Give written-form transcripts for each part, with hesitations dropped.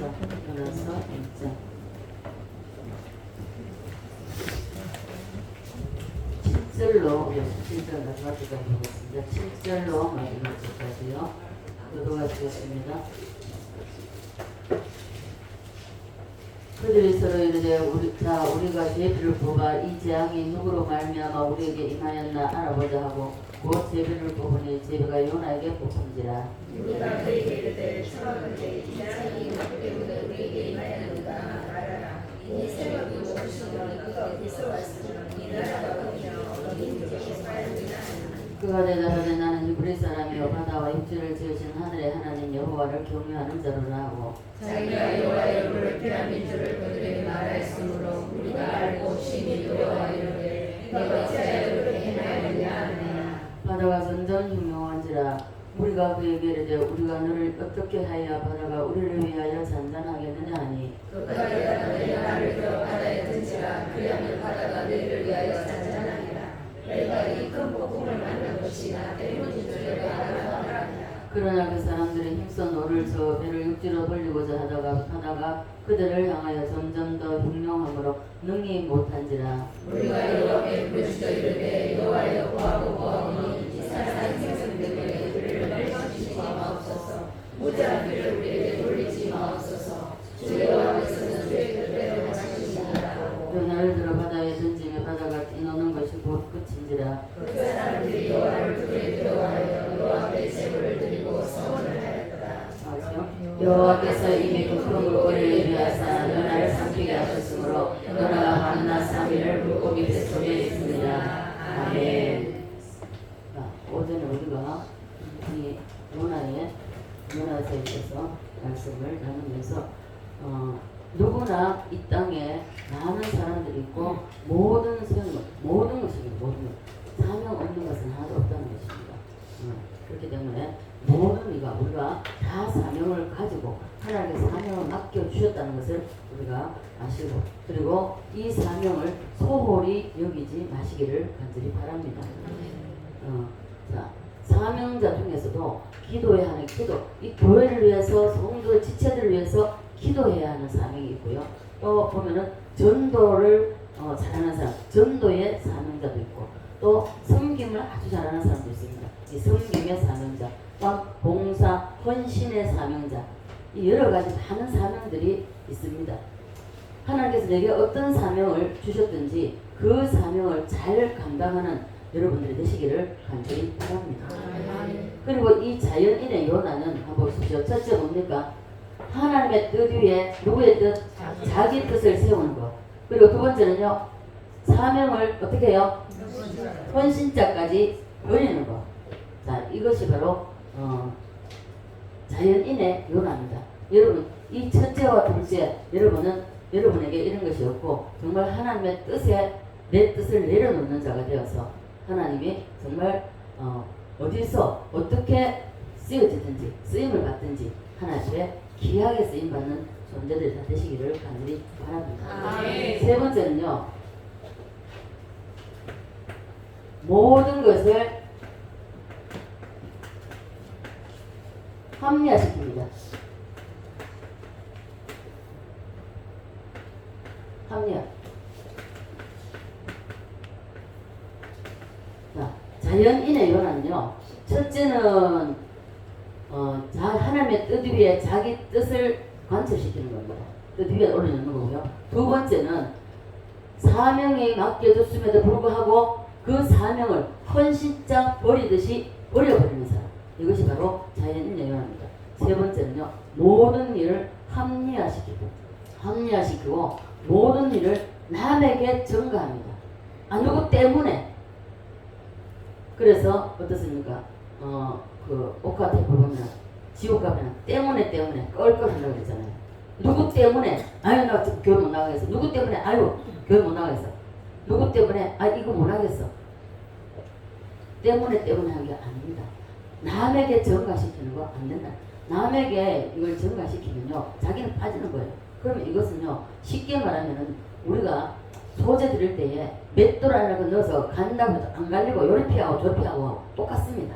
일어나서 읽자. 7절로 7절 마지막까지 보겠습니다. 7절로 마지막까지요. 교도하시겠습니다. 그들이 서로 이르되 우리가 제비를 뽑아 이 재앙이 누구로 말미암아 우리에게 임하였나 알아보자 하고 곧 제비를 뽑으니 제비가 요나에게 뽑힌지라. 누가 그에게 이르되 청하건대 이 재앙이 누구 때문에 우리에게 임하였는가 말하라. 이니 새벽이 오시면 그가 어디서 왔으면 이 나라가 어디며 어디 인적에서 말하느냐. 그가 대답하되 나는 이브리 사람이요 바다와 육지를 지으신 하늘의 하나님 여호와를 경외하는 자로라 하고 자기가 여호와의 얼굴을 피한 민족을 그들에게 말하였으므로 우리가 알고 심히 두려워하여 이르되 너가 어찌하여 그렇게 행하였느냐 하느냐. 바다가 점점 흉흉한지라 우리가 그에게 이르되 우리가 너를 어떻게 하여 바다가 우리를 위하여 잔잔하겠느냐 하니 그가 대답하되 나를 들어 바다에 던지라. 그리하면 바다가 너희를 위하여 잔잔하리라. 내가 이 큰 폭풍을 만난 것이 나 때문인 줄을 알아라. 그러나 그 사람들이 힘써 노를 저 배를 육지로 돌리고자 하다가 그들을 향하여 점점 더 흉흉함으로 능히 못한지라. 우리가 여호와께 부르짖어 이르되 여호와여 구하고 구하오니 이 살아있는 생선 때문에 우리를 멸망시키지 마옵소서. 무자한 비를 우리에게 돌리지 마옵소서. 주 여호와께서는 주의 뜻대로 하시니라. 나를 들어 바다에 던지며 바다가 뛰노는 것이 곧 끝인지라. 그 사람들이 여호와를 두게 두려워하여 여호와께 제물을 드리고 서원을 하였더라. 여호와께서 이미 그 큰 물고기를 위하사 요나를 삼키게 하셨으므로 요나가 밤낮 3일을 물고기 뱃속에 있습니다. 아멘. 오전에 우리가 이 요나서에 있어서 말씀을 나누면서 누구나 이 땅에 많은 사람들이 있고 모든 것이 모든 것 사명 없는 것은 하나도 없다는 것입니다. 그렇기 때문에 모든 우리가 다 사명을 가지고 하나님께 사명을 맡겨 주셨다는 것을 우리가 아시고 그리고 이 사명을 소홀히 여기지 마시기를 간절히 바랍니다. 자, 사명자 중에서도 기도해야 하는 기도, 이 교회를 위해서 성도 지체들을 위해서 기도해야 하는 사명이 있고요. 또 보면은 전도를 잘하는 사람, 전도의 사명자도 있고 또 섬김을 아주 잘하는 사람도 있습니다. 이 섬김의 사명자, 또 봉사, 헌신의 사명자, 이 여러 가지 많은 사명들이 있습니다. 하나님께서 내게 어떤 사명을 주셨든지 그 사명을 잘 감당하는 여러분들이 되시기를 간절히 바랍니다. 그리고 이 자연인의 요나는 한번 보십시오. 첫째 뭡니까? 하나님의 뜻 위에 누구의 뜻? 자기 뜻을 세우는 것. 그리고 두 번째는요. 사명을 어떻게 해요? 헌신자까지 버리는 것. 자, 이것이 바로 자연인의 요나입니다. 여러분, 이 첫째와 둘째, 여러분에게 이런 것이 없고 정말 하나님의 뜻에 내 뜻을 내려놓는 자가 되어서 하나님이 정말 어디서 어떻게 쓰여지든지 쓰임을 받든지 하나님의 귀하게 쓰임받는 존재들이 다 되시기를 간절히 바랍니다. 세 번째는요. 모든 것을 합리화시킵니다. 합리화. 자, 자연인의 요나는요. 첫째는 하나님의 뜻 위에 자기 뜻을 관철시키는 겁니다. 뜻 위에 올려놓는 거고요. 두 번째는 사명이 맡겨졌음에도 불구하고 그 사명을 헌신자 버리듯이 버려버리는 사람. 이것이 바로 자연인의 요나입니다. 세 번째는요. 모든 일을 합리화시키고 모든 일을 남에게 전가합니다. 누구 때문에. 그래서 어떻습니까? 그 옥화태 보면 지옥 가면 때문에 껄껄한다고 그랬잖아요. 누구 때문에 나 교회 못 나가겠어. 누구 때문에 교회 못 나가겠어. 누구 때문에 이거 못 하겠어. 때문에 한 게 아닙니다. 남에게 전가시키는 거 안 된다. 남에게 이걸 전가시키면요 자기는 빠지는 거예요. 그러면 이것은요 쉽게 말하면은 우리가 소재 드릴 때에 맷돌 넣어서 간다고 해도 안 갈리고 요리 피하고 저리 피하고 똑같습니다.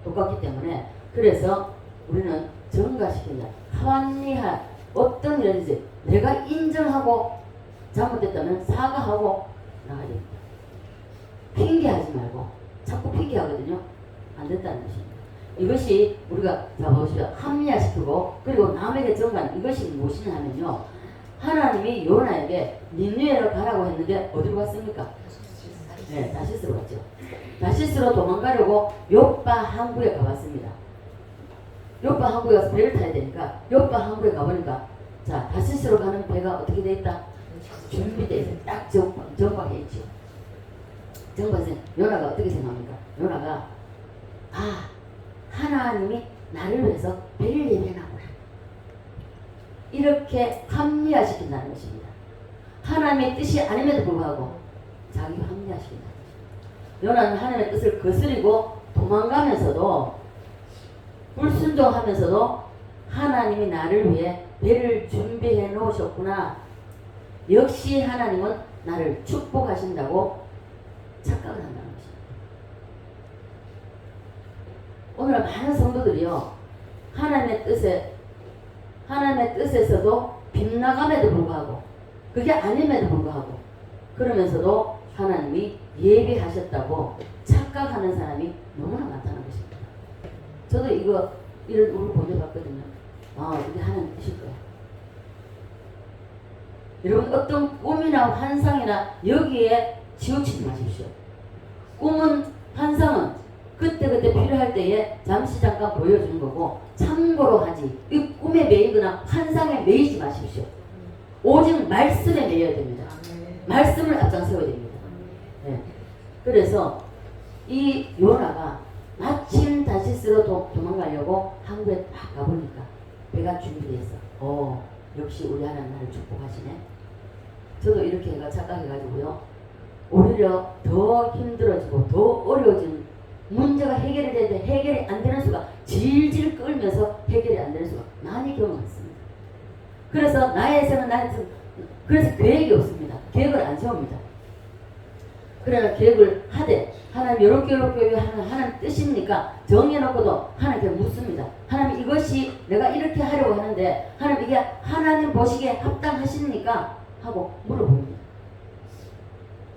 똑같기 때문에 그래서 우리는 전가시킨다. 합리화 어떤 일인지 내가 인정하고 잘못됐다면 사과하고 나가야 됩니다. 핑계하지 말고 자꾸 핑계하거든요. 안 됐다는 것입니다. 이것이 우리가 자 보시죠. 합리화시키고 그리고 남에게 전가하는 이것이 무엇이냐 하면요. 하나님이 요나에게 니느웨로 가라고 했는데 어디로 갔습니까? 네, 다시스로 갔죠. 다시스로 도망가려고 요빠 항구에 가봤습니다. 요빠 항구에 가서 배를 타야 되니까 요빠 항구에 가보니까 자 다시스로 가는 배가 어떻게 돼 있다? 준비돼 있어. 딱 정박해 있죠. 정박해서 요나가 어떻게 생각합니까? 요나가 하나님이 나를 위해서 배를 예배하구나. 이렇게 합리화시킨다는 것입니다. 하나님의 뜻이 아님에도 불구하고 자기가 합리화시킨다는 것입니다. 요나는 하나님의 뜻을 거스리고 도망가면서도 불순종하면서도 하나님이 나를 위해 배를 준비해 놓으셨구나. 역시 하나님은 나를 축복하신다고 착각을 한다는 것입니다. 오늘 많은 성도들이요. 하나님의 뜻에서도 빗나감에도 불구하고 그게 아님에도 불구하고 그러면서도 하나님이 예비하셨다고 착각하는 사람이 너무나 많다는 것입니다. 저도 이런 우를 보내봤거든요. 이게 하나님 뜻일 거야. 여러분 어떤 꿈이나 환상이나 여기에 치우치지 마십시오. 꿈은 환상은 그때그때 필요할 때에 잠깐 보여주는 거고 참고로 하지 이 꿈에 매이거나 환상에 매이지 마십시오. 오직 말씀에 매여야 됩니다. 말씀을 앞장세워야 됩니다. 네. 그래서 이 요나가 마침 다시스로 도망가려고 항구에 딱 가보니까 배가 준비됐어. 역시 우리 하나님 나를 축복하시네. 저도 이렇게 해가 착각해가지고요. 오히려 더 힘들어지고 더 어려워지는 문제가 해결이 되는데 해결이 안 되는 수가 질질 끌면서 해결이 안 되는 수가 많이 경험했습니다. 그래서 그래서 계획이 없습니다. 계획을 안 세웁니다. 그러나 계획을 하되 하나님 이렇게 하나님 뜻입니까? 정해놓고도 하나님께 묻습니다. 하나님 이것이 내가 이렇게 하려고 하는데 하나님 이게 하나님 보시기에 합당하십니까? 하고 물어봅니다.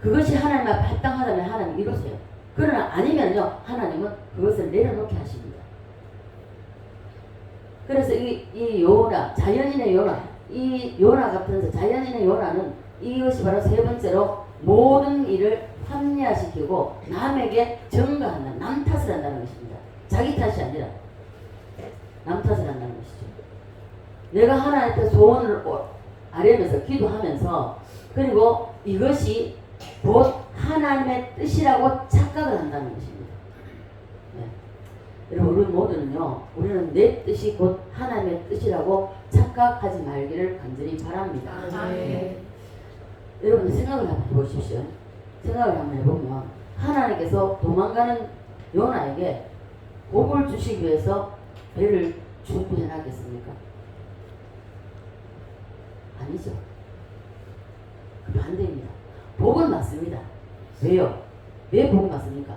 그것이 하나님 앞에 합당하다면 하나님 이루세요. 그러나 아니면요 하나님은 그것을 내려놓게 하십니다. 그래서 이 요나 자연인의 요나 이 요나 같은 자연인의 요나는 이것이 바로 세 번째로 모든 일을 합리화시키고 남에게 전가한다. 남 탓을 한다는 것입니다. 자기 탓이 아니라 남 탓을 한다는 것이죠. 내가 하나님께 소원을 아뢰면서 기도하면서 그리고 이것이 곧 하나님의 뜻이라고 착각을 한다는 것입니다. 네. 여러분 우리 모두는요. 우리는 내 뜻이 곧 하나님의 뜻이라고 착각하지 말기를 간절히 바랍니다. 네. 여러분 생각을 한번 해보십시오. 생각을 한번 해보면 하나님께서 도망가는 요나에게 복을 주시기 위해서 배를 준비해 놨겠습니까? 아니죠. 그 반대입니다. 복은 맞습니다. 왜요? 왜 복은 맞습니까?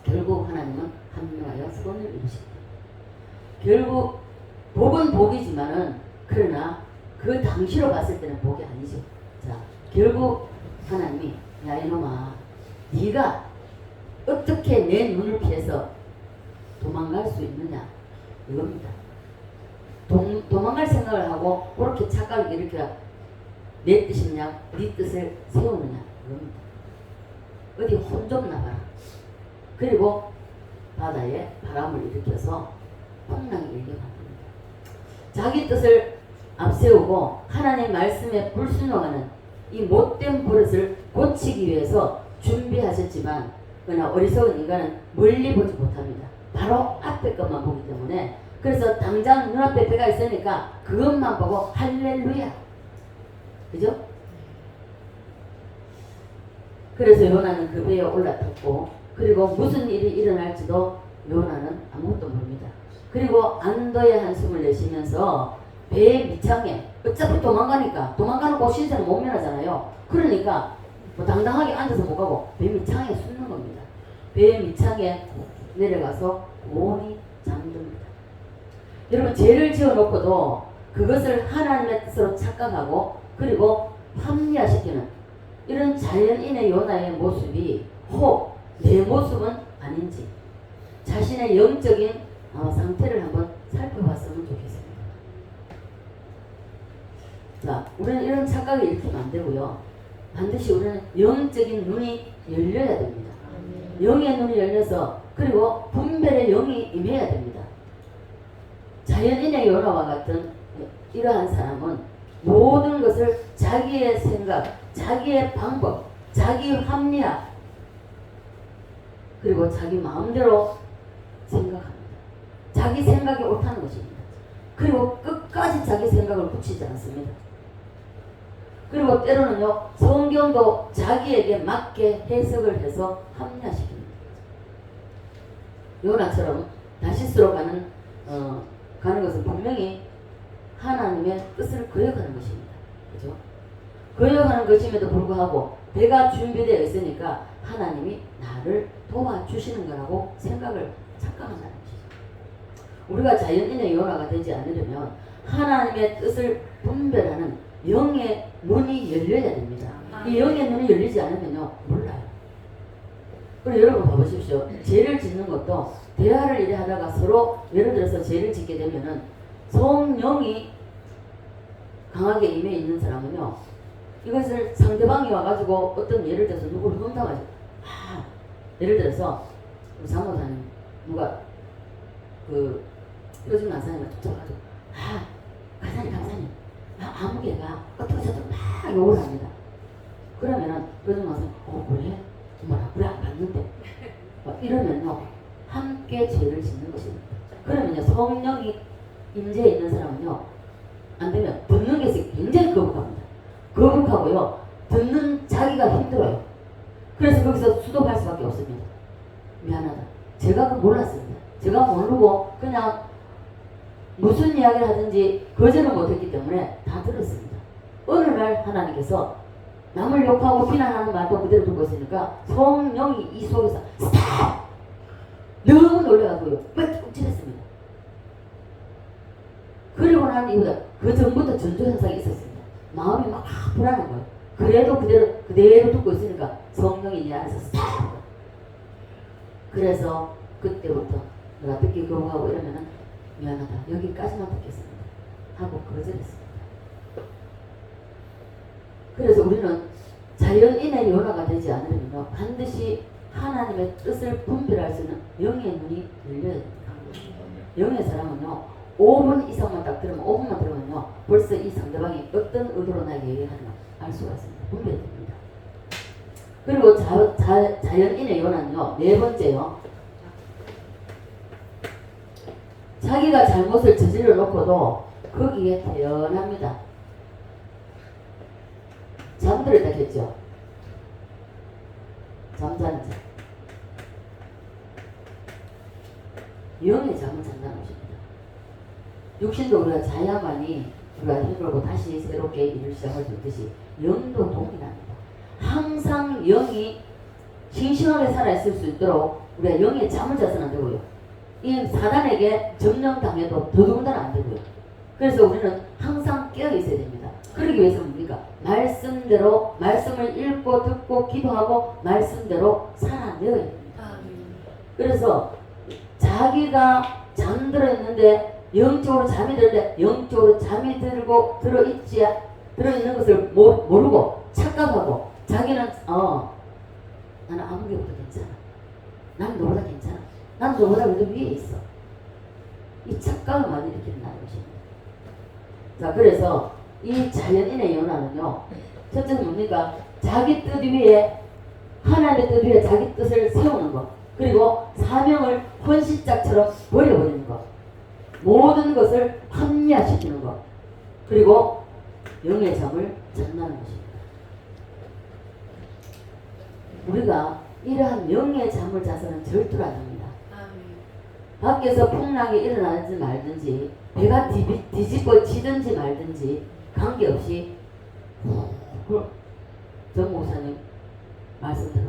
결국 하나님은 합리화하여 선을 이루십니다. 결국 복은 복이지만은 그러나 그 당시로 봤을 때는 복이 아니죠. 자, 결국 하나님이 야 이놈아 네가 어떻게 내 눈을 피해서 도망갈 수 있느냐 이겁니다. 도망갈 생각을 하고 그렇게 착각을 이렇게 내 뜻이냐 네 뜻을 세우느냐 이겁니다. 어디 혼 좀 나봐라. 그리고 바다에 바람을 일으켜서 풍랑이 일게 만듭니다. 자기 뜻을 앞세우고 하나님의 말씀에 불순종하는 이 못된 버릇을 고치기 위해서 준비하셨지만 그러나 어리석은 인간은 멀리 보지 못합니다. 바로 앞에 것만 보기 때문에 그래서 당장 눈앞에 배가 있으니까 그것만 보고 할렐루야. 그죠? 그래서 요나는 그 배에 올라탔고 그리고 무슨 일이 일어날지도 요나는 아무것도 모릅니다. 그리고 안도의 한숨을 내쉬면서 배의 밑창에 어차피 도망가는 곳 신세는 못 면하잖아요. 그러니까 뭐 당당하게 앉아서 못 가고 배 밑창에 숨는 겁니다. 배 밑창에 내려가서 고온히 잠듭니다. 여러분 죄를 지어놓고도 그것을 하나님의 뜻으로 착각하고 그리고 합리화시키는 이런 자연인의 요나의 모습이 혹 내 모습은 아닌지 자신의 영적인 상태를 한번 살펴봤으면 좋겠습니다. 자, 우리는 이런 착각을 일으키면 안 되고요. 반드시 우리는 영적인 눈이 열려야 됩니다. 영의 눈이 열려서 그리고 분별의 영이 임해야 됩니다. 자연인의 요나와 같은 이러한 사람은 모든 것을 자기의 생각, 자기의 방법, 자기 합리화 그리고 자기 마음대로 생각합니다. 자기 생각이 옳다는 것입니다. 그리고 끝까지 자기 생각을 굳히지 않습니다. 그리고 때로는요 성경도 자기에게 맞게 해석을 해서 합리화시킵니다. 요나처럼 다시스로 가는 것은 분명히 하나님의 뜻을 거역하는 것입니다. 그죠? 거역하는 것임에도 불구하고 배가 준비되어 있으니까 하나님이 나를 도와주시는 거라고 생각을 착각한다는 것이죠. 우리가 자연인의 요나가 되지 않으려면 하나님의 뜻을 분별하는 영의 눈이 열려야 됩니다. 이 영의 눈이 열리지 않으면요 몰라요. 그리고 여러분 봐보십시오. 죄를 짓는 것도 대화를 이래 하다가 서로 예를 들어서 죄를 짓게 되면은 성령이 강하게 임해 있는 사람은요 이것을 상대방이 와가지고 어떤 예를 들어서 누구를 흠담하죠. 예를 들어서 우리 장로사님 누가 그 요즘 간사님을 쫓아가지고 간사님 아무개가 어떻게 저렇게 막 욕을 합니다. 그러면은 요즘 간사님 그래? 정말 그래 안 봤는데 이러면요 함께 죄를 짓는 것입니다. 그러면요 성령이 임재해 있는 사람은요 안 되면 듣는 것이 굉장히 거북합니다. 거북하고요 듣는 자기가 힘들어요. 그래서 거기서 수독할 수밖에 없습니다. 미안하다. 제가 그걸 몰랐습니다. 제가 모르고 그냥 무슨 이야기를 하든지 거절을 못했기 때문에 다 들었습니다. 어느 날 하나님께서 남을 욕하고 비난하는 말도 그대로 듣고 있으니까 성령이 이 속에서 스탑! 너무 놀라가지고요. 막 찔했습니다. 그리고 난 이후에 그 전부터 전조현상이 있었습니다. 마음이 막 불안한 거예요. 그래도 그대로 듣고 있으니까 성령이 내 안에서 스탑! 그래서 그때부터 내가 듣기 거부하고 이러면은 미안하다. 여기까지만 듣겠습니다. 하고 거절했습니다. 그래서 우리는 자연인의 요나가 되지 않으려면 반드시 하나님의 뜻을 분별할 수 있는 영의 눈이 열려야 됩니다. 영의 사람은요 5분 이상만 딱 들으면 5분만 들으면요 벌써 이 상대방이 어떤 의도로 나에게 얘기하는가 알 수가 있습니다. 분별이 됩니다. 그리고 자연인의 요나는요 네 번째요 자기가 잘못을 저질러 놓고도 거기에 태연합니다. 잠들었다 했죠. 잠자는 자. 영의 잠을 잔다는 것입니다. 육신도 우리가 자야만이 우리가 힘들고 다시 새롭게 일을 시작할 수 있듯이 영도 동일합니다. 항상 영이 싱싱하게 살아있을 수 있도록 우리가 영의 잠을 자서는 안 되고요. 이 사단에게 점령당해도 더더군다나 안 되고요. 그래서 우리는 항상 깨어 있어야 됩니다. 그러기 위해서 뭡니까? 말씀대로 말씀을 읽고 듣고 기도하고 말씀대로 살아내어야 됩니다. 그래서 자기가 잠들어 있는데 영적으로 잠이 들는데 영적으로 잠이 들어있는 것을 모르고 착각하고 자기는 나는 아무개보다 괜찮아. 난 너보다 괜찮아. 난 너보다 더 위에 있어. 이 착각을 많이 일으킨다는 것입니다. 자, 그래서 이 자연인의 요나는요 첫째는 뭡니까? 자기 뜻 위에 하나님의 뜻 위에 자기 뜻을 세우는 것 그리고 사명을 헌신짝처럼 버려버리는 것 모든 것을 합리화시키는 것 그리고 영의 잠을 잔다는 것입니다. 우리가 이러한 영의 잠을 자서는 절대로 안 합니다. 밖에서 풍랑이 일어나든지 말든지 배가 뒤집어지든지 말든지 관계없이 정 목사님 말씀대로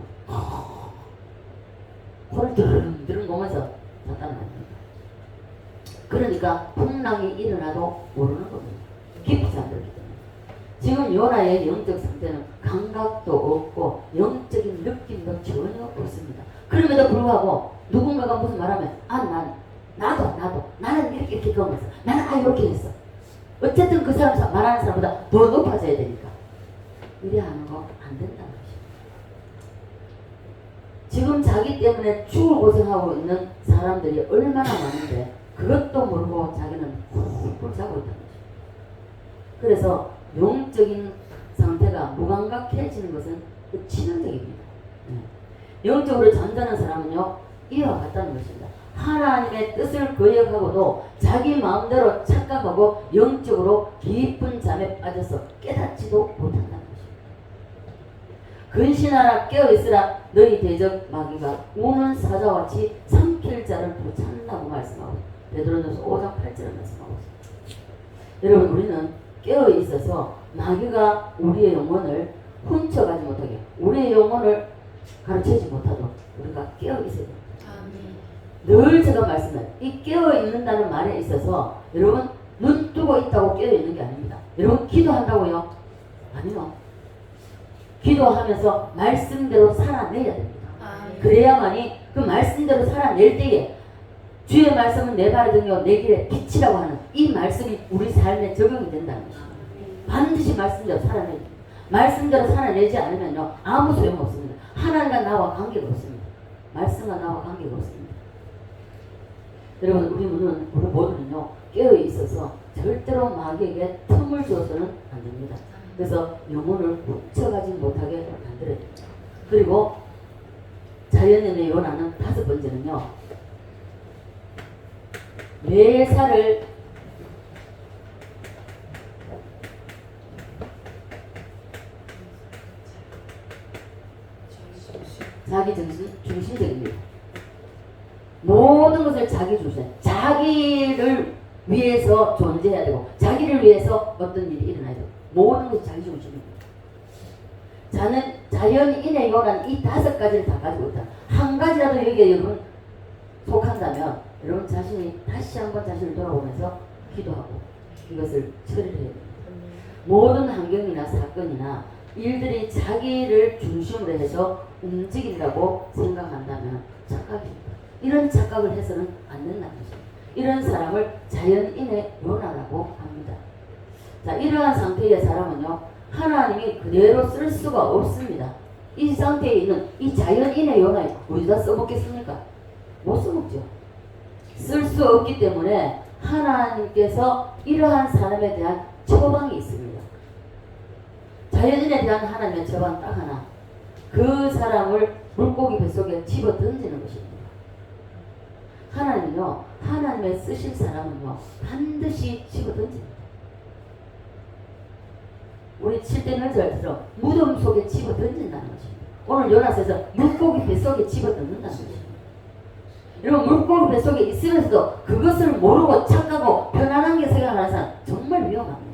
코를 드르릉 보면서 잤다는 겁니다. 그러니까 풍랑이 일어나도 모르는 겁니다. 깊이 잠들기 때문에. 지금 요나의 영적 상태는 감각도 없고 영적인 느낌도 전혀 없습니다. 그럼에도 불구하고 누군가가 무슨 말하면 나도 나는 이렇게 경험했어. 나는 이렇게 했어. 어쨌든 그 사람 말하는 사람보다 더 높아져야 되니까 이래 하는 거 안 된다는 것입니다. 지금 자기 때문에 죽을 고생하고 있는 사람들이 얼마나 많은데 그것도 모르고 자기는 훌훌 자고 있다는 것입니다. 그래서 영적인 상태가 무감각해지는 것은 치명적입니다. 영적으로 잠자는 사람은요 이와 같다는 것입니다. 하나님의 뜻을 거역하고도 자기 마음대로 착각하고 영적으로 깊은 잠에 빠져서 깨닫지도 못한다는 것입니다. 근신하라 깨어있으라 너희 대적 마귀가 우는 사자같이 삼킬 자를 도찾는다고 말씀하고 베드로전서 5장 8절을 말씀하고 있습니다. 여러분 우리는 깨어있어서 마귀가 우리의 영혼을 훔쳐가지 못하게 우리의 영혼을 가르치지 못하도록 우리가 깨어있어야 됩니다. 늘 제가 말씀드려요. 이 깨어있는다는 말에 있어서 여러분 눈 뜨고 있다고 깨어있는 게 아닙니다. 여러분 기도한다고요? 아니요. 기도하면서 말씀대로 살아내야 됩니다. 그래야만이 그 말씀대로 살아낼 때에 주의 말씀은 내 발에 등이요 내 길에 빛이라고 하는 이 말씀이 우리 삶에 적용이 된다는 것입니다. 반드시 말씀대로 살아내야 됩니다. 말씀대로 살아내지 않으면요 아무 소용없습니다. 하나님과 나와 관계가 없습니다. 말씀과 나와 관계가 없습니다. 여러분 우리 모두는요 깨어있어서 절대로 마귀에게 틈을 줘서는 안 됩니다. 그래서 영혼을 훔쳐가지 못하게 만들어야 됩니다. 그리고 자연인의 요나는 5번째는요 매사를 자기 중심적입니다. 모든 것을 자기 중심, 자기를 위해서 존재해야 되고 자기를 위해서 어떤 일이 일어나야 되고 모든 것이 자기 중심입니다. 자연인의 요나는 이 5가지를 다 가지고 있다. 한 가지라도 여기에 여러분 속한다면 여러분 자신이 다시 한번 자신을 돌아보면서 기도하고 이것을 처리를 해야 됩니다. 모든 환경이나 사건이나 일들이 자기를 중심으로 해서 움직이라고 생각한다면 착각입니다. 이런 착각을 해서는 안 된다는 것입니다. 이런 사람을 자연인의 요나라고 합니다. 자, 이러한 상태의 사람은요 하나님이 그대로 쓸 수가 없습니다. 이 상태에 있는 이 자연인의 요나에 우리가 써먹겠습니까? 못 써먹죠. 쓸 수 없기 때문에 하나님께서 이러한 사람에 대한 처방이 있습니다. 자연인에 대한 하나님의 처방 딱 하나. 그 사람을 물고기 뱃속에 집어 던지는 것입니다. 하나님은요 하나님의 쓰실 사람은요 반드시 집어 던집니다. 우리 7대 명절처럼 무덤 속에 집어 던진다는 것입니다. 오늘 요나서에서 물고기 뱃속에 집어 던진다는 것입니다. 여러분 물고기 뱃속에 있으면서도 그것을 모르고 착하고 편안하게 생각하는 사람 정말 위험합니다.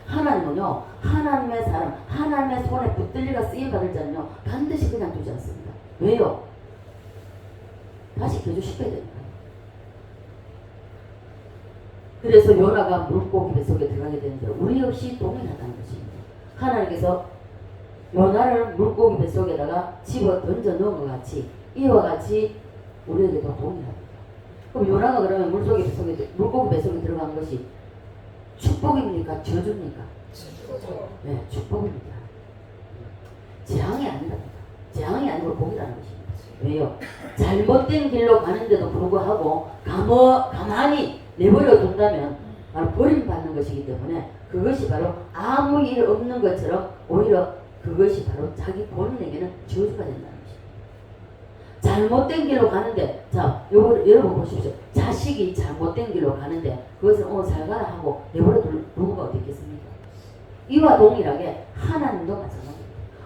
하나님은요 하나님의 사람 하나님의 손에 붙들리가 쓰임받을 자는요 반드시 그냥 두지 않습니다. 왜요? 다시 교주시켜야 됩니다. 그래서 요나가 물고기 뱃속에 들어가게 되는데 우리 역시 동일하다는 것입니다. 하나님께서 요나를 물고기 뱃속에다가 집어 던져 넣은 것 같이 이와 같이 우리에게도 동일합니다. 그럼 요나가 그러면 물고기 뱃속에 들어간 것이 축복입니까? 저주입니까? 네, 축복입니다. 재앙이 아니랍니다. 재앙이 아니고 복이라는 것입니다. 왜요? 잘못된 길로 가는데도 불구하고 가만히 내버려 둔다면 바로 버림받는 것이기 때문에 그것이 바로 아무 일 없는 것처럼 오히려 그것이 바로 자기 본인에게는 저주가 된다는 것입니다. 잘못된 길로 가는데 자 여러분 보십시오. 자식이 잘못된 길로 가는데 그것을 잘 가라 하고 내버려 두는 거 어떻겠습니까? 이와 동일하게 하나님도 마찬가지입니다.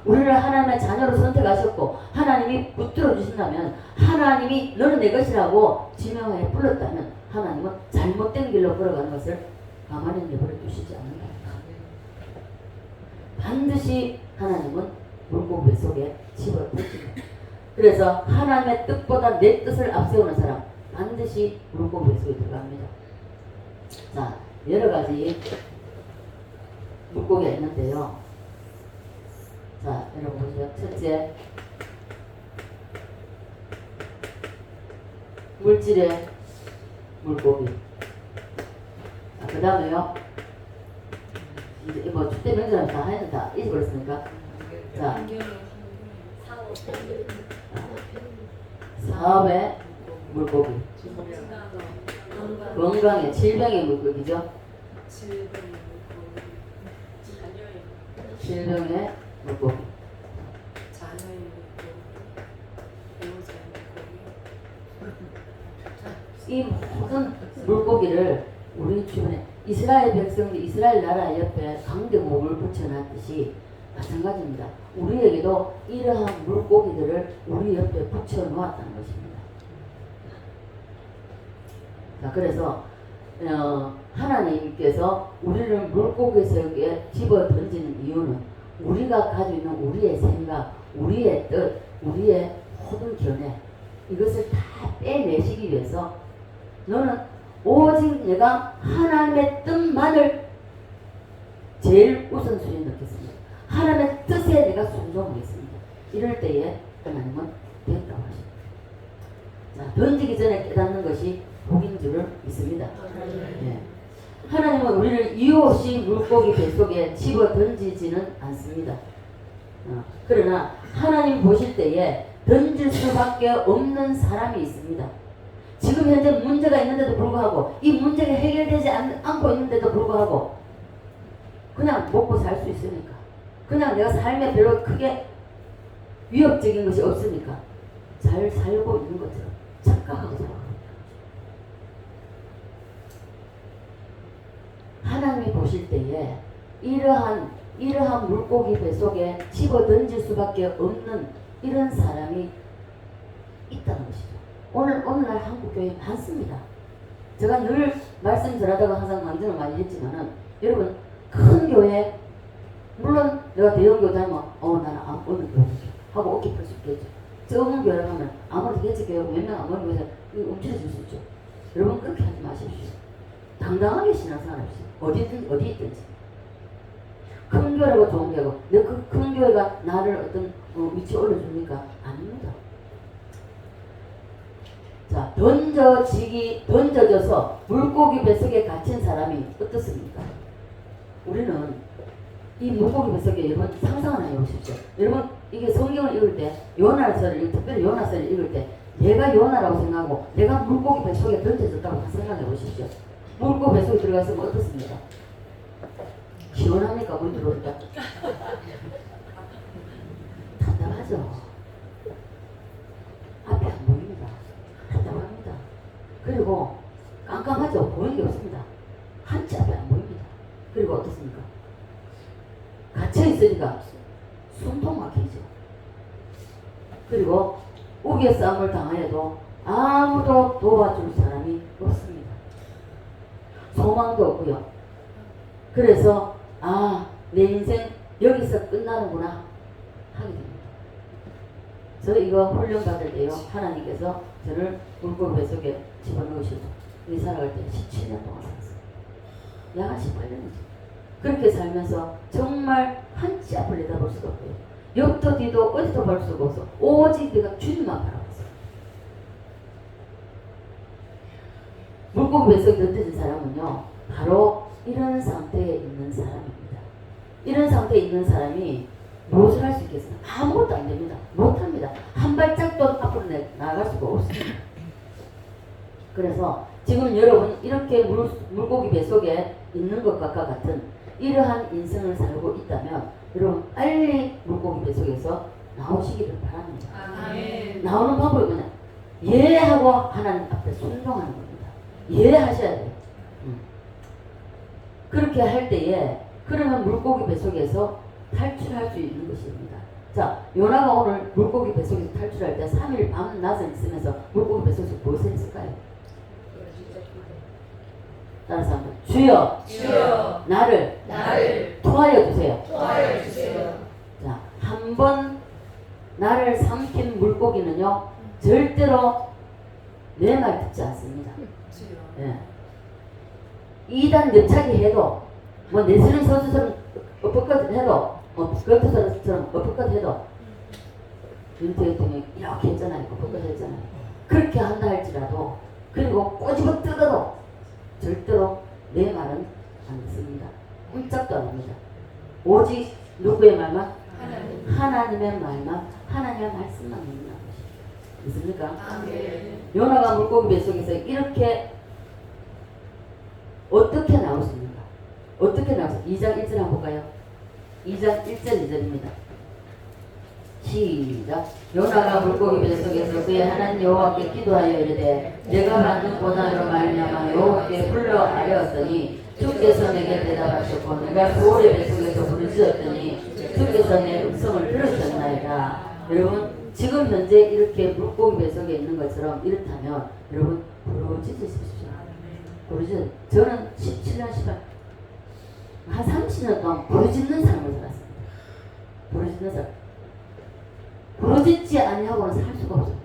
우리를 하나님의 자녀로 선택하셨고 하나님이 붙들어 주신다면 하나님이 너는 내 것이라고 지명하여 불렀다면 하나님은 잘못된 길로 걸어가는 것을 가만히 내버려 두시지 않는다. 반드시 하나님은 물고기 속에 집어 던집니다. 그래서 하나님의 뜻보다 내 뜻을 앞세우는 사람 반드시 물고기 뱃속에 들어갑니다. 자, 여러 가지 물고기가 있는데요. 자, 여러분 보세요. 첫째, 물질의 물고기. 그 다음에요. 이제 뭐 주대 명절 다 했는데 다 잊어버렸으니까. 자, 사업의 물고기. 건강의 질병의 물고기죠. 질병의 물고기. 이 모든 물고기를 우리 주변에 이스라엘 백성들 이스라엘 나라 옆에 강대목을 붙여놨듯이 마찬가지입니다. 우리에게도 이러한 물고기들을 우리 옆에 붙여놓았다는 것입니다. 자, 그래서 하나님께서 우리를 물고기 속에 집어 던지는 이유는 우리가 가지고 있는 우리의 생각, 우리의 뜻, 우리의 모든 견해 이것을 다 빼내시기 위해서 너는 오직 내가 하나님의 뜻만을 제일 우선순위에 넣겠습니다. 하나님의 뜻에 내가 순종하겠습니다. 이럴 때에 하나님은 됐다고 하십니다. 자, 던지기 전에 깨닫는 것이 복인 줄을 믿습니다. 네. 하나님은 우리를 이유 없이 물고기 뱃속에 집어 던지지는 않습니다. 그러나 하나님 보실 때에 던질 수밖에 없는 사람이 있습니다. 지금 현재 문제가 있는데도 불구하고 이 문제가 해결되지 않고 있는데도 불구하고 그냥 먹고 살 수 있으니까 그냥 내가 삶에 별로 크게 위협적인 것이 없으니까 잘 살고 있는 것처럼 착각하고 살아갑니다. 하나님이 보실 때에 이러한 물고기 뱃속에 집어 던질 수밖에 없는 이런 사람이 있다는 것이죠. 오늘날 한국교회 많습니다. 제가 늘 말씀 전하다가 항상 강조를 많이 했지만은 여러분 큰 교회 물론 내가 대형교회 다니면 나는 어느 교회 하고 어깨 펼 수 있겠죠. 적은 교회를 하면 아무리 개척교회 몇 명 안 모이는 교회에서 움츠러질 수 있죠. 여러분 그렇게 하지 마십시오. 당당하게 신앙생활합시다. 어디 있든지. 큰 교회라고 좋은 교회고 내 그 큰 교회가 나를 어떤 위치에 올려줍니까? 아닙니다. 자, 던져져서 물고기 뱃속에 갇힌 사람이 어떻습니까? 우리는 이 물고기 뱃속에 여러분 상상 하나 해보십시오. 여러분 이게 성경을 읽을 때 요나서를 특별히 요나서를 읽을 때 내가 요나라고 생각하고 내가 물고기 뱃속에 던져졌다고 생각해 보십시오. 물고기 뱃속에 들어갔으면 어떻습니까? 시원합니까? 물 들어올 때? 답답하죠? 앞이 안 보입니다. 답답합니다. 그리고 깜깜하죠? 보이는 게 없습니다. 한치 앞이 안 보입니다. 그리고 어떻습니까? 갇혀있으니까 숨도 막히죠. 그리고 우기의 싸움을 당하여도 아무도 도와줄 사람이 없습니다. 소망도 없고요. 그래서 내 인생 여기서 끝나는구나 하게 됩니다. 저 이거 훈련 받을 때요 하나님께서 저를 물고기 뱃속에 집어넣으시고 이 살아갈 때 17년 동안 살았어요. 약 18년이죠. 그렇게 살면서 정말 한치 앞을 내다볼 수가 없고요. 옆도 뒤도 어디도 볼 수가 없어. 오직 내가 주님만 바라봤어요. 물고기 뱃속에 던져진 사람은요 바로 이런 상태에 있는 사람입니다. 이런 상태에 있는 사람이 무엇을 할 수 있겠어요? 아무것도 안 됩니다. 못합니다. 한 발짝도 앞으로 나아갈 수가 없습니다. 그래서 지금 여러분 이렇게 물고기 뱃속에 있는 것과 같은 이러한 인생을 살고 있다면 여러분 빨리 물고기 뱃속에서 나오시기를 바랍니다. 아멘. 나오는 방법이 뭐냐? 예하고 하나님 앞에 순종하는 겁니다. 예하셔야 돼요. 그렇게 할 때에 그러면 물고기 뱃속에서 탈출할 수 있는 것입니다. 자, 요나가 오늘 물고기 뱃속에서 탈출할 때 3일 밤낮을 있으면서 물고기 뱃속에서 무엇을 했을까요? 다른 사람들 주여 나를 토하여 주세요. 자, 한번 나를 삼킨 물고기는요 절대로 내 말 듣지 않습니다. 예. 2단 옆차기 해도 뭐 내스링 선수처럼 어퍼컷 해도 그것처럼 어퍼컷 해도 윤태 대통령이 이렇게 했잖아요. 어퍼컷 했잖아요. 그렇게 한다 할지라도 그리고 꼬집어 뜯어도 절대로 내 말은 안 듣습니다. 꼼짝도 안 합니다. 오직 누구의 말만? 하나님의 말만, 하나님의 말씀만 믿는 것입니다. 믿습니까? 요나가 물고기 뱃속에서 이렇게 어떻게 나올 수 있는가? 어떻게 나올 수 있는가? 2장 1절 한번 볼까요? 2장 1절 2절입니다. 시작. 요나가 물고기 뱃속에서 그의 하나님 여호와께 기도하여 이르되 내가 받는 고난으로 말미암아 여호와께 불러 아뢰었더니 주께서 내게 대답하셨고 내가 그오래 뱃속에서 부르짖었더니 주께서 내 음성을 들으셨나이다. 여러분 지금 현재 이렇게 물고기 뱃속에 있는 것처럼 이렇다면 여러분 부르짖으십시오. 부르짖. 저는 17년 18년 한 30년 동안 부르짖는 삶을 살았습니다. 부르짖는 삶. 부르짖지 아니하고는 살 수가 없어요.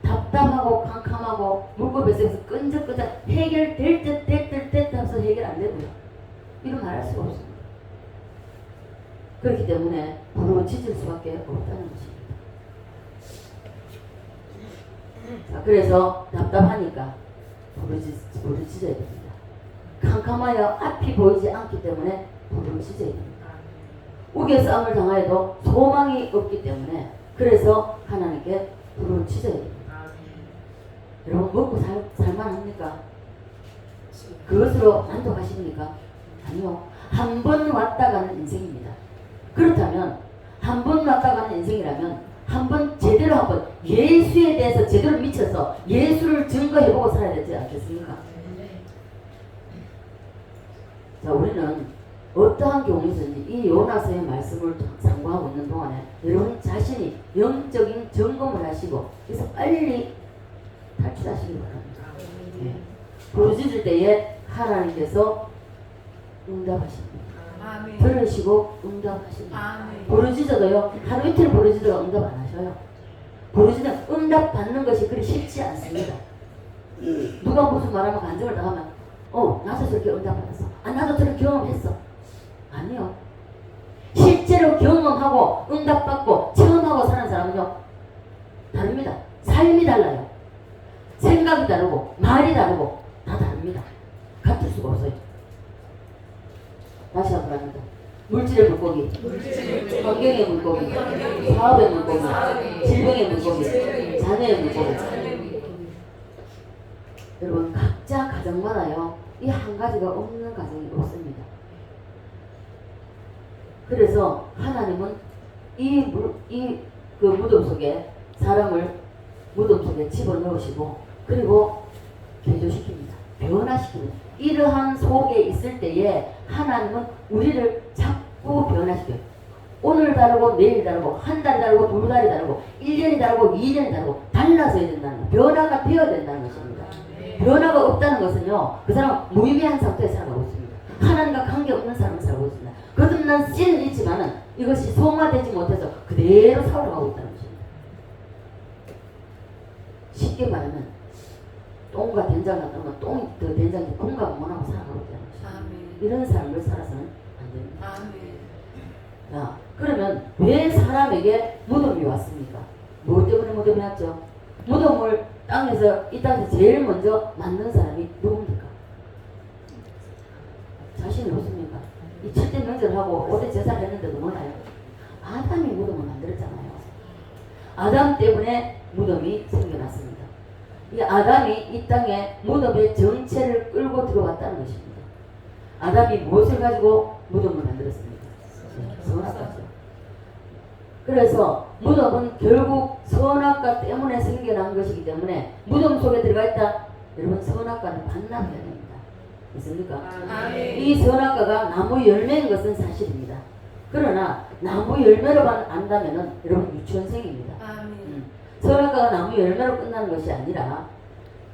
답답하고 캄캄하고 물고기 뱃속에서 끈적끈적 해결될 듯 될 듯 하면서 해결 안 되고요. 이런 말할 수가 없습니다. 그렇기 때문에 부르짖을 수밖에 없다는 것입니다. 자, 그래서 답답하니까 부르짖어야 됩니다. 캄캄하여 앞이 보이지 않기 때문에 부르짖어야 됩니다. 우겨 싸움을 당하여도 소망이 없기 때문에 그래서 하나님께 부르짖어야 됩니다. 여러분 먹고 살만합니까? 그것으로 만족하십니까? 아니요. 한 번 왔다 가는 인생입니다. 그렇다면 한 번 왔다 가는 인생이라면 한 번 제대로 한번 예수에 대해서 제대로 미쳐서 예수를 증거해보고 살아야 되지 않겠습니까? 자, 우리는 어떠한 경우에서든지 이 요나서의 말씀을 상고하고 있는 동안에 여러분 자신이 영적인 점검을 하시고 그래서 빨리 탈출하시기 바랍니다. 네. 부르짖을 때에 하나님께서 응답하십니다. 들으시고 응답하십니다. 부르짖어도요 하루 이틀 부르짖어도 응답 안 하셔요. 부르짖는 응답 받는 것이 그리 쉽지 않습니다. 누가 무슨 말하면 간증을 당하면 나도 저렇게 응답 받았어. 나도 저렇게 경험했어. 아니요. 실제로 경험하고 응답받고 체험하고 사는 사람은요 다릅니다. 삶이 달라요. 생각이 다르고 말이 다르고 다 다릅니다. 같을 수가 없어요. 다시 한번 합니다. 물질의 물고기, 환경의 물고기, 사업의 물고기, 질병의 물고기, 자녀의 물고기. 여러분 각자 가정마다요 이 한 가지가 없는 가정이 없습니다. 그래서 하나님은 그 무덤 속에 사람을 무덤 속에 집어넣으시고 그리고 개조시킵니다. 변화시킵니다. 이러한 속에 있을 때에 하나님은 우리를 자꾸 변화시켜요. 오늘 다르고 내일 다르고 한 달 다르고 두 달이 다르고 1년이 다르고 2년이 다르고 달라져야 된다는 거예요. 변화가 되어야 된다는 것입니다. 변화가 없다는 것은요 그 사람은 무의미한 상태에 살아가고 있습니다. 하나님과 관계없는 사람을 살고 있습니다. 거듭난 씨는 있지만은 이것이 성화되지 못해서 그대로 살아가고 있다는 것입니다. 쉽게 말하면 똥과 된장을 넣으면 똥이 더 된장이 공감 못하고 살아가고 있다는 것입니다. 이런 삶을 살아서는 안 됩니다. 자, 그러면 왜 사람에게 무덤이 왔습니까? 뭐 때문에 무덤이 왔죠? 무덤을 이 땅에서 제일 먼저 만든 사람이 누굽니까? 자신이 없습니까? 이 7대 명절하고 5대 제사를 했는데도 몰라요. 아담이 무덤을 만들었잖아요. 아담 때문에 무덤이 생겨났습니다. 이 아담이 이 땅에 무덤의 정체를 끌고 들어왔다는 것입니다. 아담이 무엇을 가지고 무덤을 만들었습니까? 선악과죠. 그래서 무덤은 결국 선악과 때문에 생겨난 것이기 때문에 무덤 속에 들어가 있다. 여러분 선악과는 반납해야 됩니다. 있습니까? 이 선악과가 나무 열매인 것은 사실입니다. 그러나 나무 열매로만 안다면은 여러분 유치원생입니다. 선악과가 나무 열매로 끝나는 것이 아니라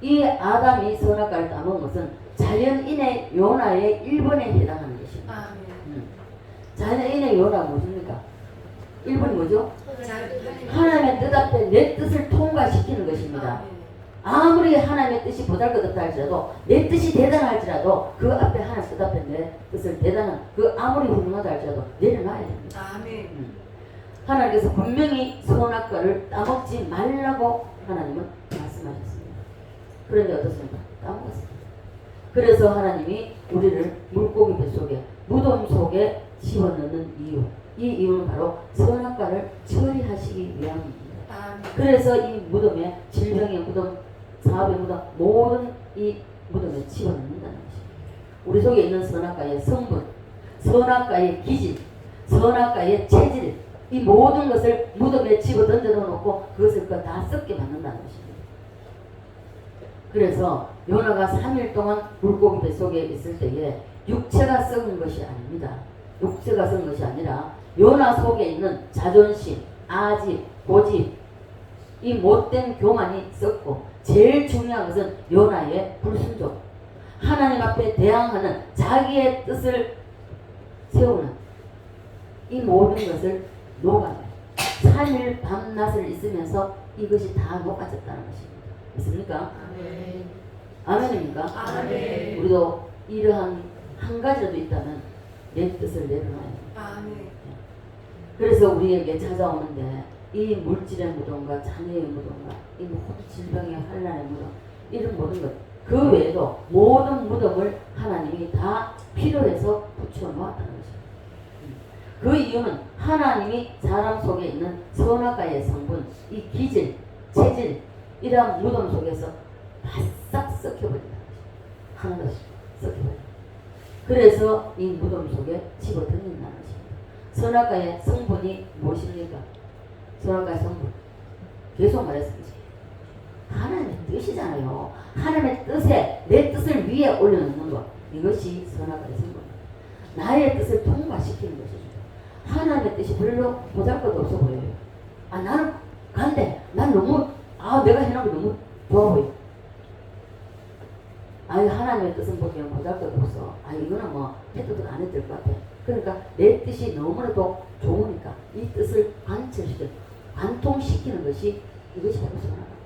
이 아담이 선악과를 따먹은 것은 자연인의 요나의 1번에 해당하는 것입니다. 자연인의 요나가 무엇입니까? 1번이 뭐죠? 하나님의 뜻 앞에 내 뜻을 통과시키는 것입니다. 아무리 하나님의 뜻이 보잘것없다 할지라도 내 뜻이 대단할지라도 그 앞에 하나님 뜻 앞에 내 뜻을 대단한 그 아무리 훌륭하다 할지라도 내려놔야 됩니다. 아멘. 하나님께서 분명히 선악과를 따먹지 말라고 하나님은 말씀하셨습니다. 그런데 어떻습니까? 따먹었습니다. 그래서 하나님이 우리를 물고기 뱃속에 무덤 속에 집어넣는 이유, 이 이유는 바로 선악과를 처리하시기 위함입니다. 아멘. 그래서 이 무덤에 질병의 무덤, 사업의 무덤, 모든 이 무덤에 집어넣는다는 것입니다. 우리 속에 있는 선악과의 성분, 선악과의 기질, 선악과의 체질, 이 모든 것을 무덤에 집어 던져 놓고 그것을 다 썩게 만든다는 것입니다. 그래서 요나가 3일 동안 물고기 뱃속에 있을 때에 육체가 썩은 것이 아닙니다. 육체가 썩은 것이 아니라 요나 속에 있는 자존심, 아집, 고집, 이 못된 교만이 썩고 제일 중요한 것은 요나의 불순종, 하나님 앞에 대항하는 자기의 뜻을 세우는 이 모든 것을 녹아내 3일 밤낮을 있으면서 이것이 다 녹아졌다는 것입니다. 있습니까? 아멘. 아멘입니까? 아멘. 우리도 이러한 한 가지라도 있다면 내 뜻을 내려놔야 합니다. 아멘. 그래서 우리에게 찾아오는데 이 물질의 무덤과 자녀의 무덤과 이 모든 질병의 환난의 무덤, 이런 모든 것, 그 외에도 모든 무덤을 하나님이 다 필요해서 붙여 놓았다는 것입니다. 그 이유는 하나님이 사람 속에 있는 선악과의 성분, 이 기질, 체질, 이러한 무덤 속에서 바싹 썩혀버린다는 것입니다. 하나도 썩혀버린다. 그래서 이 무덤 속에 집어넣는다는 것입니다. 선악과의 성분이 무엇입니까? 선악과의 성분. 계속 말했습니다. 하나님의 뜻이잖아요. 하나님의 뜻에 내 뜻을 위에 올려놓는 것. 이것이 선악과의 성분입니다. 나의 뜻을 통과시키는 것입니다. 하나님의 뜻이 별로 보잘것도 없어 보여요. 아, 나는 간대. 난 너무, 내가 해놓은 게 너무 좋아 보여. 아니, 하나님의 뜻은 보기에는 보잘것도 없어. 이거는 뭐 해도 안 해도 될 것 같아. 그러니까 내 뜻이 너무나도 좋으니까 이 뜻을 관철시켜, 관통시키는 것이 이것이 바로 선악과.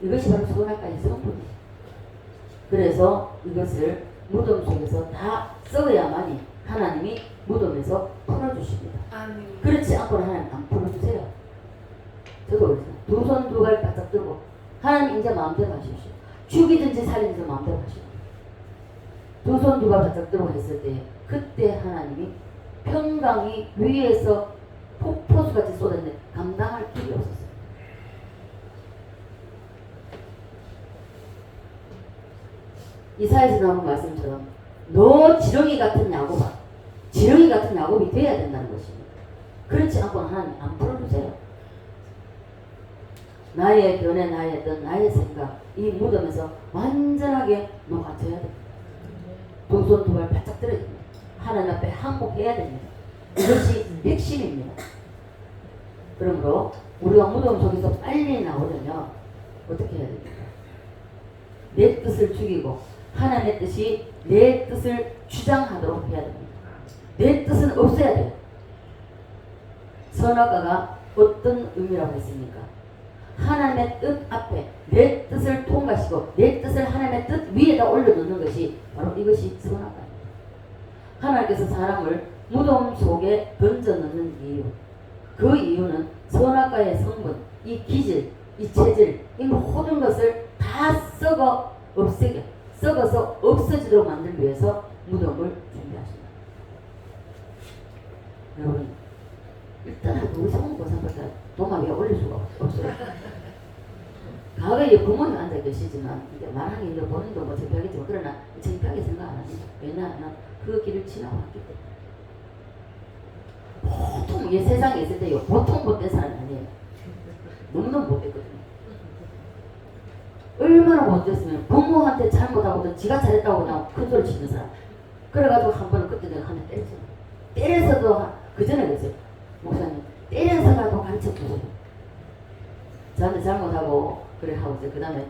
이것이 바로 선악과의 성분이에요. 그래서 이것을 무덤 속에서 다 썩어야만이 하나님이 무덤에서 풀어주십니다. 아멘. 그렇지 않고는 하나님 안 풀어주세요. 저도 그랬어요. 두 손 두 발 바짝 들고 하나님 이제 마음대로 하십시오. 죽이든지 살리든지 마음대로 하시오. 두 손 두 발 바짝 들고 했을 때 그때 하나님이 평강이 위에서 폭포수같이 쏟았는데 감당할 길이 없었어요. 이사야에서 나오는 말씀처럼 너 지렁이 같은 야곱아, 지렁이 같은 야곱이 되어야 된다는 것입니다. 그렇지 않고는 하나님 안 풀어주세요. 나의 견해, 나의 뜻, 나의 생각, 이 무덤에서 완전하게 녹아져야 됩니다. 두 손 두 발 바짝 들어야 됩니다. 하나님 앞에 항복해야 됩니다. 이것이 핵심입니다. 그러므로 우리가 무덤 속에서 빨리 나오려면 어떻게 해야 됩니까? 내 뜻을 죽이고 하나님의 뜻이 내 뜻을 주장하도록 해야 됩니다. 내 뜻은 없어야 돼요. 선악과가 어떤 의미라고 했습니까? 하나님의 뜻 앞에 내 뜻을 통과시키고 내 뜻을 하나님의 뜻 위에다 올려놓는 것이 바로 이것이 선악과입니다. 하나님께서 사람을 무덤 속에 던져넣는 이유, 그 이유는 선악과의 성분, 이 기질, 이 체질, 이 모든 것을 다 썩어 없애게, 썩어서 없어지도록 만들기 위해서 무덤을 준비하십니다. 여러분, 일단 우리 성모고사보다 도마 위에 올릴 수가 없어요. 과거에 부모님 앉아 계시지만 이제 말하기 힘들어 본인도 뭐 창피하겠지만 그러나 창피하게 생각 안 합니다. 왜냐하면 그 길을 지나왔기 때문에. 보통 이 세상에 있을 때 보통 못된 사람이 아니에요. 너무너무 못됐거든요. 얼마나 못됐으면 부모한테 잘못하고도 지가 잘했다고 그냥 큰 소리 치는 사람. 그래가지고 한 번은 그때 내가 한 대 때렸어요. 때려서도 그 전에 그랬어요. 목사님 때려서라도 가르쳐주세요. 저한테 잘못하고 그래 하고 이제 그 다음에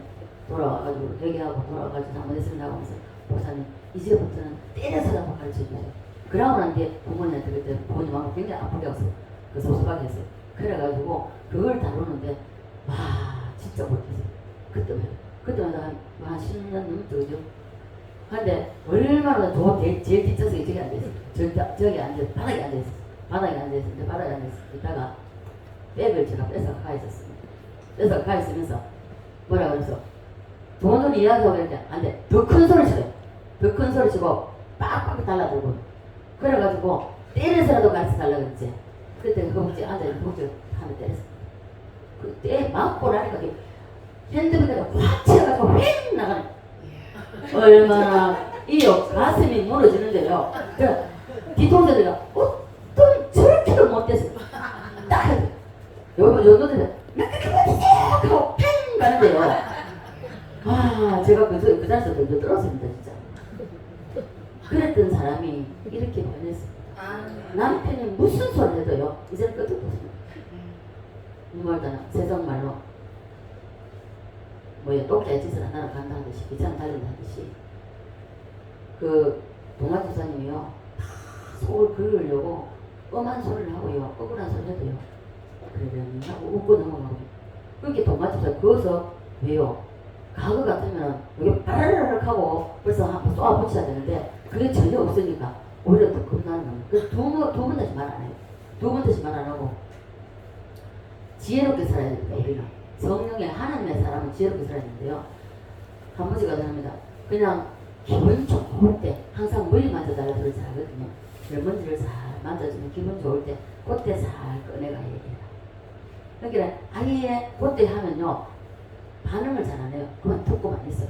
돌아와가지고 회개하고 돌아와가지고 잘못했습니다 하면서 목사님 이제부터는 때려서라도 가르쳐주세요. 그러고 난 뒤에 부모님한테 그때 부모님하고 굉장히 아프게 왔어요. 그 섭섭하게 했어요. 그래가지고 그걸 다루는데 와 진짜 진짜 못했어요. 그때마다 한 10년 넘죠, 그죠? 근데 얼마나 제일 뒷좌석에 저기 앉아있어. 저기 앉아있어. 바닥에 앉아있어. 바닥에 있다가 백을 제가 뺏어가 가 있었습니다. 뺏어가 가 있으면서 뭐라 그래서 돈을 이야기하고 그랬는데 안 돼. 더 큰 소리 쳐요. 더 큰 소리 치고 빡빡 달라들고 그래가지고 때려서라도 가르쳐 달라고 그랬지. 그때 허벅지 앉아있는 허벅지 하나 때렸어. 그때 맞고 나니까 핸드폰에가 확 치어가지고 휙 나가네. 얼마나 이 가슴이 무너지는데요. 뒤통수들이 어떤 저렇게도 못됐어요. 딱 요놈들은 나 그렇게 못했어 하고 팽 가는데요. 아 제가 그 자리에서 덜덜 떨었습니다 진짜. 그랬던 사람이 이렇게 변했습니다. 남편이 무슨 소리 해도요 이제는 끄떡도 없습니다. 뭐랄까나 세상말로 뭐야 똑자의 짓을 하나로 간다 하듯이 기차는 달린다 하듯이 그 동아집사님이요 속을 긁으려고 엄한 소리를 하고요 억울한 소리 해도요 그러려니 하고 웃고 넘어가고 그렇게 동아집사 그어서 왜요 과거 같으면 여기 빠르르륵 하고 벌써 한번 쏘아 붙여야 되는데 그게 전혀 없으니까 오히려 더 겁나는 거예요. 그래서 두 번 다시 말 안 해요. 두 번 다시 말 안 하고 지혜롭게 살아야 됩니다. 우리는 성령의 하나님의 사람은 지혜롭게 살아야 되는데요. 한 번씩 가능합니다. 그냥 기분 좋을 때 항상 머리 만져달라 소리 잘 하거든요. 먼지를 잘 만져주면 기분 좋을 때 그때 잘 꺼내가 얘기해요. 그러니까 아예 그때 하면요 반응을 잘 안 해요. 그만 듣고만 있어요.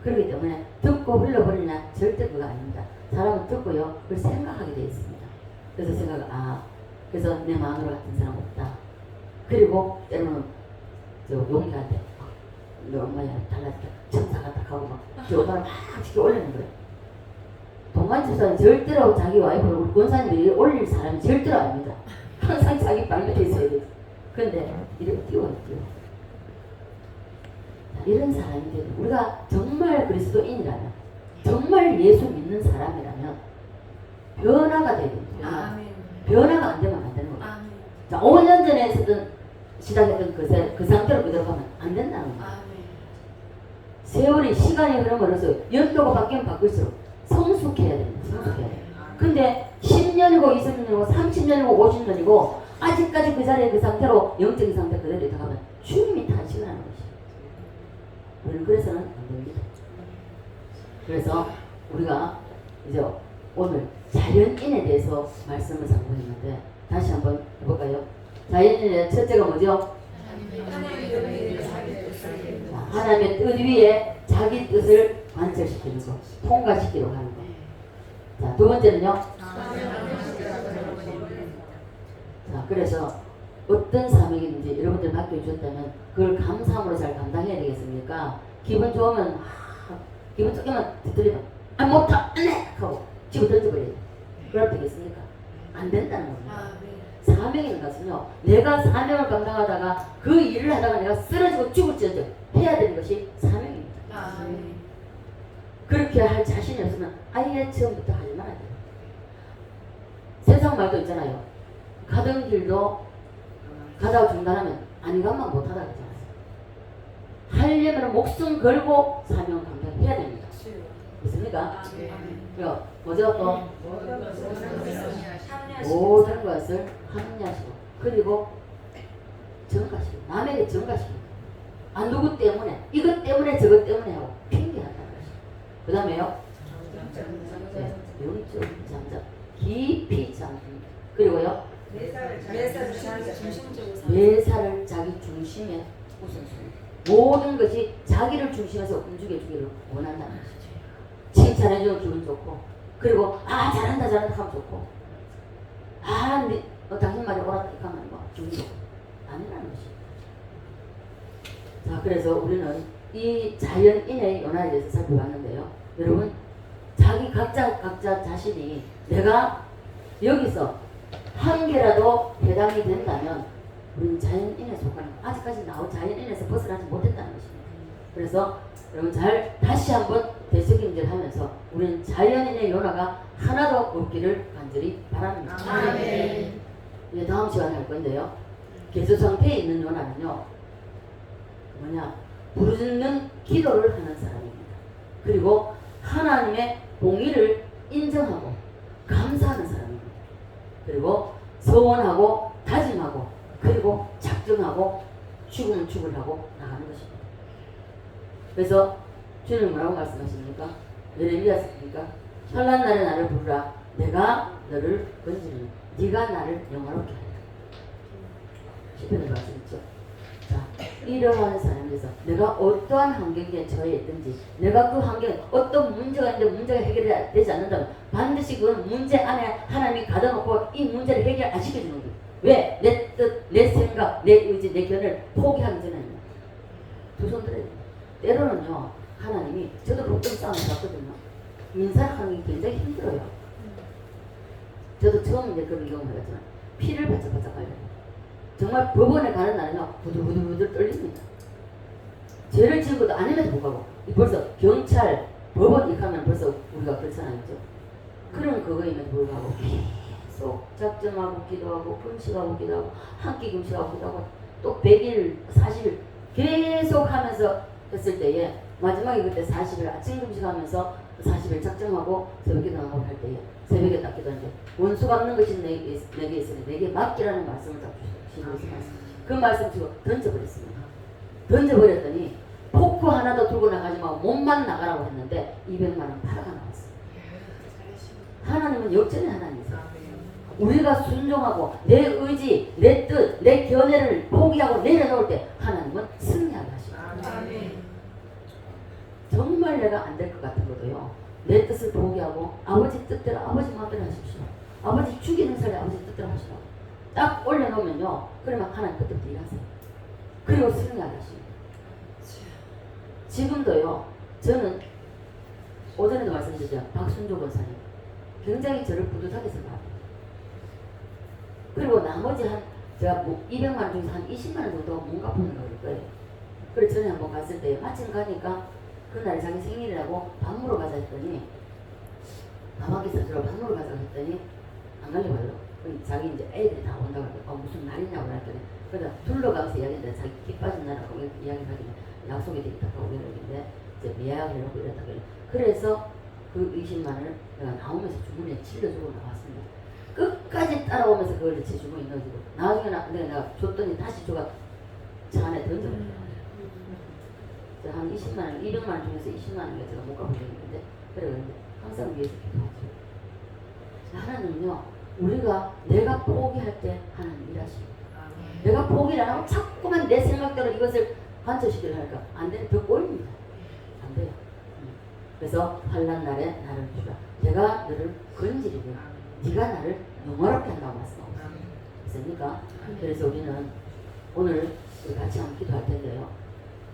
그렇기 때문에 듣고 흘러버리냐 절대 그거 아닙니다. 사람은 듣고요 그걸 생각하게 되어 있습니다. 그래서 그래서 내 마누라 같은 사람 없다. 그리고 때로는 저 용기한테 너 엄마야 달라졌다 천사 같다 하고 저 오빠를 막 지켜 올리는 거예요. 동반집사는 절대로 자기 와이프를 우리 권사님이 올릴 사람이 절대로 아닙니다. 항상 자기 발 밑에 있어야 돼요. 그런데 이렇게 띄워요. 이런 사람이 되고 우리가 정말 그리스도인이라면 정말 예수 믿는 사람이라면 변화가 돼야 됩니다. 변화가 안 되면 안 되는 거예요. 자, 5년 전에 시작했던 그 상태로 그대로 가면 안 된다는 거예요. 세월이 시간이 흐름으로써 연도가 바뀌면 바뀔수록 성숙해야 됩니다. 성숙해야 돼요. 근데 10년이고 20년이고 30년이고 50년이고 아직까지 그 자리에 그 상태로 영적인 상태 그대로 있다가면 주님이 탄식을 하는 것이에요. 우리는 그래서는 안 됩니다. 그래서 우리가 이제 오늘 자연인에 대해서 말씀을 상고했는데 다시 한번 해볼까요? 자연인의 첫째가 뭐죠? 하나님의 뜻 위에 자기 뜻을 관철시키는 거, 통과시키려고 하는 거. 자, 두 번째는요. 자, 그래서 어떤 사명이든지 여러분들 맡겨주셨다면 그걸 감사함으로 잘 감당해야 되겠습니까? 기분 좋으면 기분 조금만 뒤틀리면 못하 안해 하고 집어 던져버려야 돼. 그럼 되겠습니까? 안 된다는 겁니다. 사명인 것은요 내가 사명을 감당하다가 그 일을 하다가 내가 쓰러지고 죽을지언정 해야 되는 것이 사명입니다. 그렇게 할 자신이 없으면 아예 처음부터 하지 말아야 돼요. 세상 말도 있잖아요. 가던 길도 가다가 중단하면 아니간만 못하다 그러잖아요. 하려면 목숨 걸고 사명 감당해야 됩니다. 있습니까? 그리고 뭐죠 또? 모든 것을 합리하시고 그리고 정가시고 남에게 정가시고 누구 때문에 이것 때문에 저것 때문에 하고 핑계한다는 것이죠. 그 다음에요 영적 잠잠 깊이 잠듭니다. 그리고요 매사를 자기 중심에 우선순위 모든 것이 자기를 중심에서 움직여주기를 원한다는 것이죠. 칭찬해주면 기분 좋고 그리고 잘한다 하면 좋고 당신 말이 옳았다 하면 기분 좋고 아니라는 것이죠. 자, 그래서 우리는 이 자연인의 연화에 대해서 살펴봤는데요. 여러분 각자 자신이 내가 여기서 한 개라도 해당이 된다면 우리는 자연인에 속하는 아직까지 자연인에서 벗어나지 못했다는 것입니다. 그래서 여러분 다시 한번 되새김질하면서 우리는 자연인의 연화가 하나도 없기를 간절히 바랍니다. 아멘. 이제 다음 시간에 할 건데요. 개수 상태에 있는 연화는요 뭐냐? 부르짖는 기도를 하는 사람입니다. 그리고 하나님의 공의를 인정하고 감사하는 사람입니다. 그리고 서원하고 다짐하고 그리고 작정하고 죽으면 죽을 하고 나가는 것입니다. 그래서 주님 뭐라고 말씀하십니까? 예레미야서입니까? 환난 날에 나를 부르라. 내가 너를 건지는 네가 나를 영화롭게 하리라. 시편의 말씀 있죠. 자, 이러한 사람에서 내가 어떠한 환경에 처해 있든지 내가 그 환경에 어떤 문제가 있는데 문제가 해결되지 않는다면 반드시 그건 문제 안에 하나님이 가둬놓고 이 문제를 해결 안 시켜주는 거예요. 왜? 내 뜻, 내 생각, 내 의지, 내 견해를 포기하기 전에는 두 손 들어야 돼요. 때로는요 하나님이 저도 법정 싸움을 봤거든요. 인사하는 게 굉장히 힘들어요. 저도 처음 이제 그런 경험을 해봤지만 피를 바짝바짝 갈려요. 정말 법원에 가는 날은요 부들부들 떨립니다. 죄를 지은 것도 아님에도 불구하고 벌써 경찰, 법원 이렇게 하면 벌써 우리가 그렇잖아요. 그죠? 그런 그거임에도 불구하고 계속 작정하고 기도하고 금식하고 기도하고 한 끼 금식하고 기도하고 또 100일, 40일 계속 하면서 했을 때에 마지막에 그때 40일 아침 금식하면서 40일 작정하고 새벽 기도하고 할 때에 새벽에 딱 기도하는데 원수가 없는 것이 내게 있으니 내게 맡기라는 말씀을 딱 주시고 그 말씀 주고 던져버렸습니다. 던져버렸더니 포크 하나도 들고 나가지 말고 몸만 나가라고 했는데 200만 원 팔아가 나왔어요. 하나님은 역전의 하나님이세요. 우리가 순종하고 내 의지, 내 뜻, 내 견해를 포기하고 내려놓을 때 하나님은 승리하게 하십니다. 정말 내가 안 될 것 같은 것도요. 내 뜻을 포기하고 아버지 뜻대로 아버지 마음대로 하십시오. 아버지 죽이는 살에 아버지 뜻대로 하시라고. 딱 올려놓으면요. 그러면 하나님 그때부터 일하세요. 그리고 승리하게 하십니다. 지금도요. 저는 오전에도 말씀드렸죠. 박순조 권사님. 굉장히 저를 뿌듯하게 생각합니다. 그리고 나머지 제가 200만 원 중에서 한 20만 원 정도가 못 갚는 거일 거예요. 그래서 전에 한번 갔을 때 마침 가니까 그날 자기 생일이라고 밥 먹으러 가자 했더니 밥하기서 저러 밥 먹으러 가자 했더니 안 가려고 하더라고. 자기 이제 애들이 다 온다고 하더라고. 무슨 날이냐고 했더니 그래서 둘러가면서 이야기했는데 자기 기 빠진 날하고 이야기를 하길래 약속이 되게 있다고 그러는데 이제 미약을 해놓고 이랬다고 그래서 그 20만 원을 내가 나오면서 주머니에 찔러주고 나왔습니다. 끝까지 따라오면서 그걸 제 주머니에 넣어주고 나중에 내가 줬더니 다시 줘가 차 안에 던져버려요. 한 20만 원, 200만 원 중에서 20만 원을 제가 못 갚은 적이 있는데 그러는데 항상 위해서 기도하죠. 하나님은요 우리가 내가 포기할 때 하나님 일하십니다. 내가 포기를 안 하고 자꾸만 내 생각대로 이것을 관철시키려 하니까 안 되는 더 꼬입니다. 안 돼요. 그래서 환난 날에 나를 주라. 내가 너를 건지리고 네가 나를 영화롭게 한다고 말씀하고 있습니까? 그래서 우리는 오늘 같이 한번 기도할 텐데요.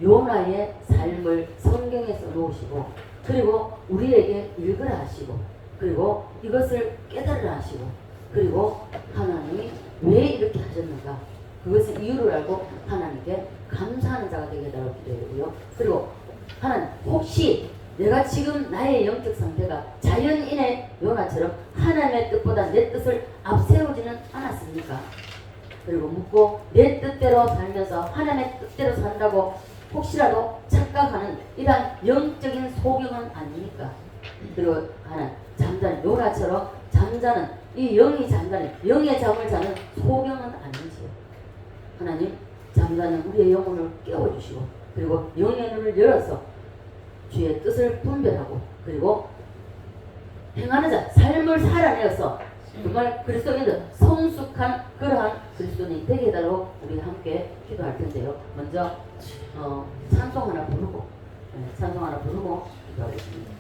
요나의 삶을 성경에서 놓으시고 그리고 우리에게 읽으라 하시고 그리고 이것을 깨달으라 하시고 그리고 하나님이 왜 이렇게 하셨는가 그것의 이유를 알고 하나님께 감사하는 자가 되게 해달라고 기도해요. 그리고 하나님 혹시 내가 지금 나의 영적 상태가 자연인의 요나처럼 하나님의 뜻보다 내 뜻을 앞세우지는 않았습니까? 그리고 묻고 내 뜻대로 살면서 하나님의 뜻대로 산다고 혹시라도 착각하는 이러한 영적인 소경은 아닙니까? 그리고 하나님 잠자는 요나처럼 잠자는 이 영이 잠자는 영의 잠을 자는 소경은 아닌지요. 하나님 잠자는 우리의 영혼을 깨워주시고 그리고 영의 눈을 열어서 주의 뜻을 분별하고 그리고 행하는 자 삶을 살아내어서 정말 그리스도인들 성숙한 그러한 그리스도인이 되게 해달라고 우리 함께 기도할 텐데요. 먼저 찬송 하나 부르고 기도하겠습니다.